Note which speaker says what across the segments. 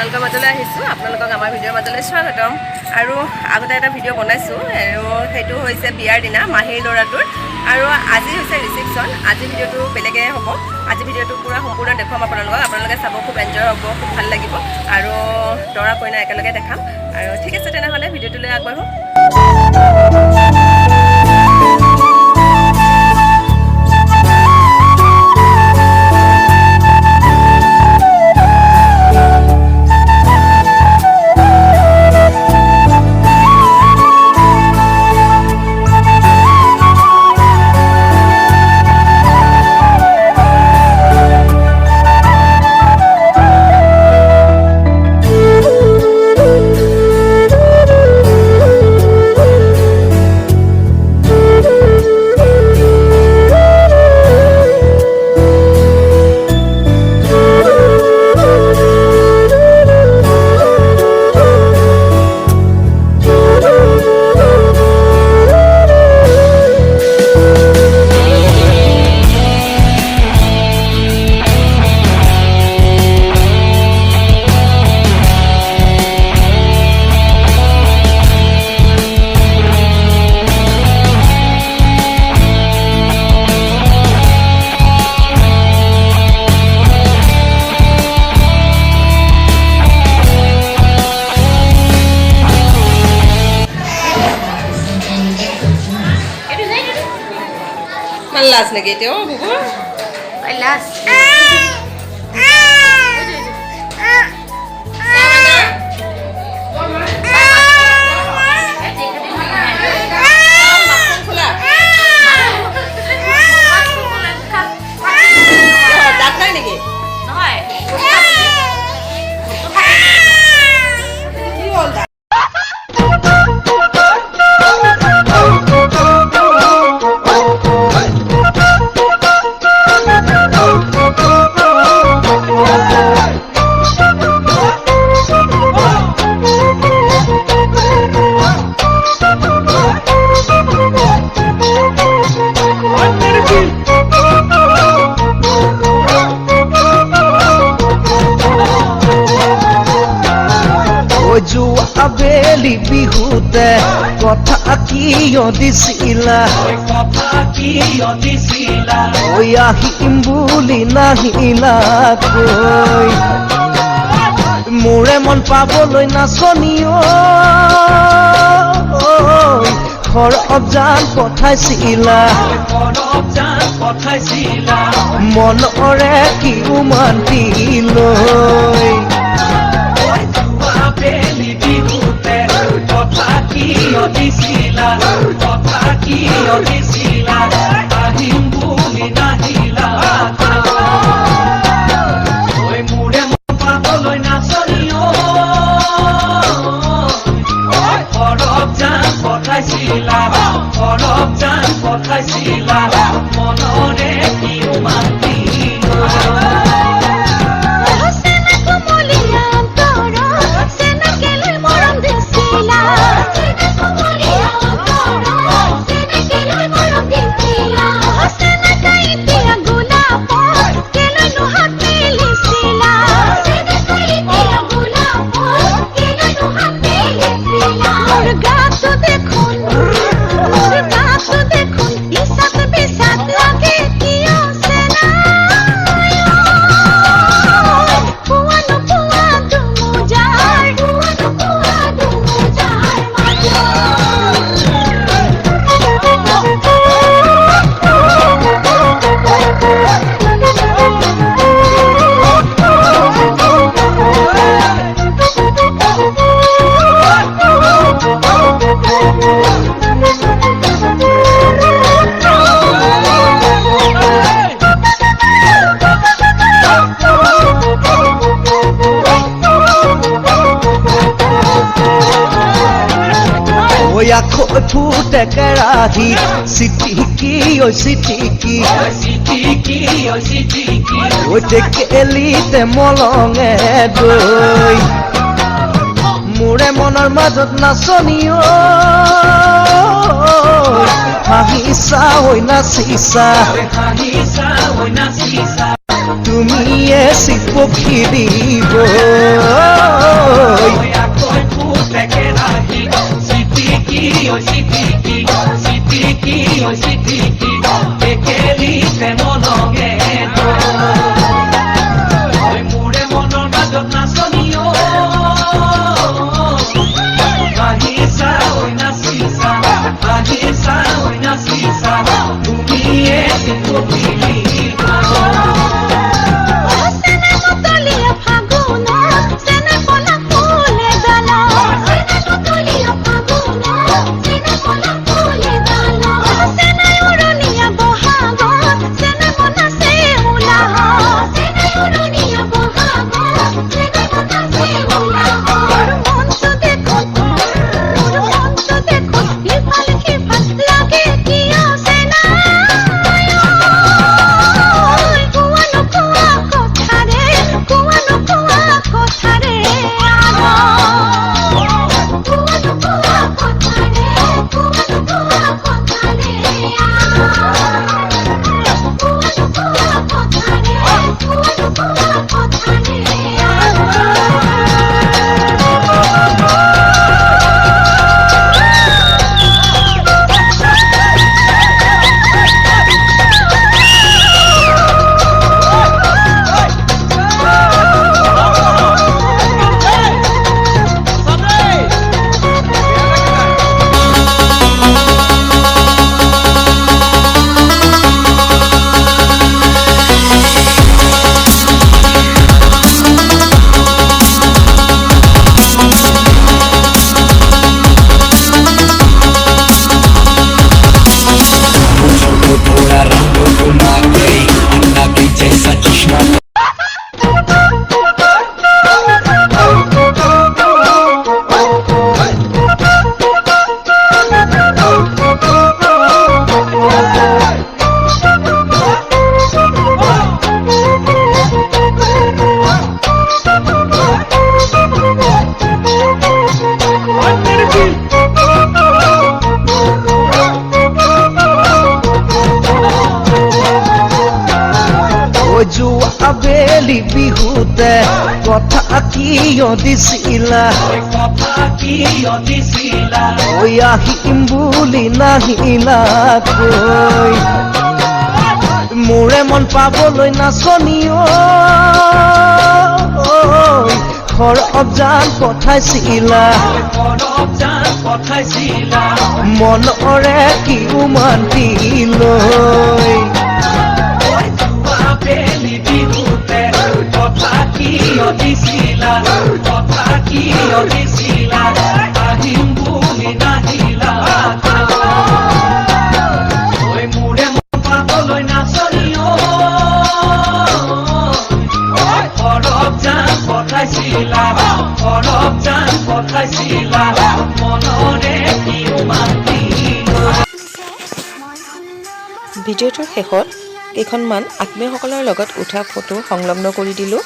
Speaker 1: আপোনালোকৰ মাজলৈ আহিছোঁ আপোনালোকক আমাৰ ভিডিঅ'ৰ মাজলৈ স্বাগতম আৰু আগতে এটা ভিডিঅ' বনাইছোঁ আৰু সেইটো হৈছে বিয়াৰ দিনা মাহীৰ ল'ৰাটোৰ আৰু আজি হৈছে ৰিচেপশ্যন আজি ভিডিঅ'টো বেলেগে হ'ব আজি ভিডিঅ'টো পুৰা সম্পূৰ্ণ দেখুৱাম আপোনালোকে চাব খুব এনজয় হ'ব খুব ভাল লাগিব আৰু দৰা কইনা একেলগে দেখাম আৰু ঠিক আছে তেনেহ'লে ভিডিঅ'টোলৈ আগবাঢ়ো Malas na gitu, buku.
Speaker 2: Malas.
Speaker 3: Abeli bihute kotha kiyo disila oi ahim buli nahila koi mure mon paboloi naচনিও ঘৰ অবজান পঠাইছিলা মনৰে কি উমান্তি লৈ ফুটে কেৰাহী চিটিকি ঐ চিটিকি ঐ টেকেলিতে মলঙে দৈ মোৰে মনৰ মাজত নাচনিও হাঁহিছা ঐ নাচিছা তুমিয়ে চিপকি দিব আবেলি বিহুতে কথা কিয় দিছিলা ঐ আহিম বুলি নাহিলা কৈ মোৰে মন পাবলৈ নাচনিও ঘৰ অবজান পঠাইছিলা মনৰে কি উমান্তি লৈ
Speaker 1: ভিডিঅ'টোৰ শেষত কেইখনমান আত্মীয়সকলৰ লগত উঠা ফটো সংলগ্ন কৰি দিলোঁ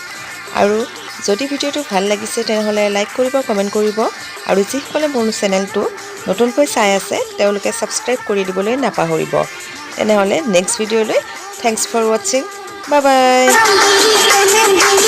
Speaker 1: আৰু যদি ভিডিঅ'টো ভাল লাগিছে তেনেহ'লে লাইক কৰিব কমেণ্ট কৰিব আৰু যিসকলে মোৰ চেনেলটো নতুনকৈ চাই আছে তেওঁলোকে ছাবস্ক্ৰাইব কৰি দিবলৈ নাপাহৰিব তেনেহ'লে নেক্সট ভিডিঅ'লৈ থেংকছ ফৰ ৱাচিং বাই বাই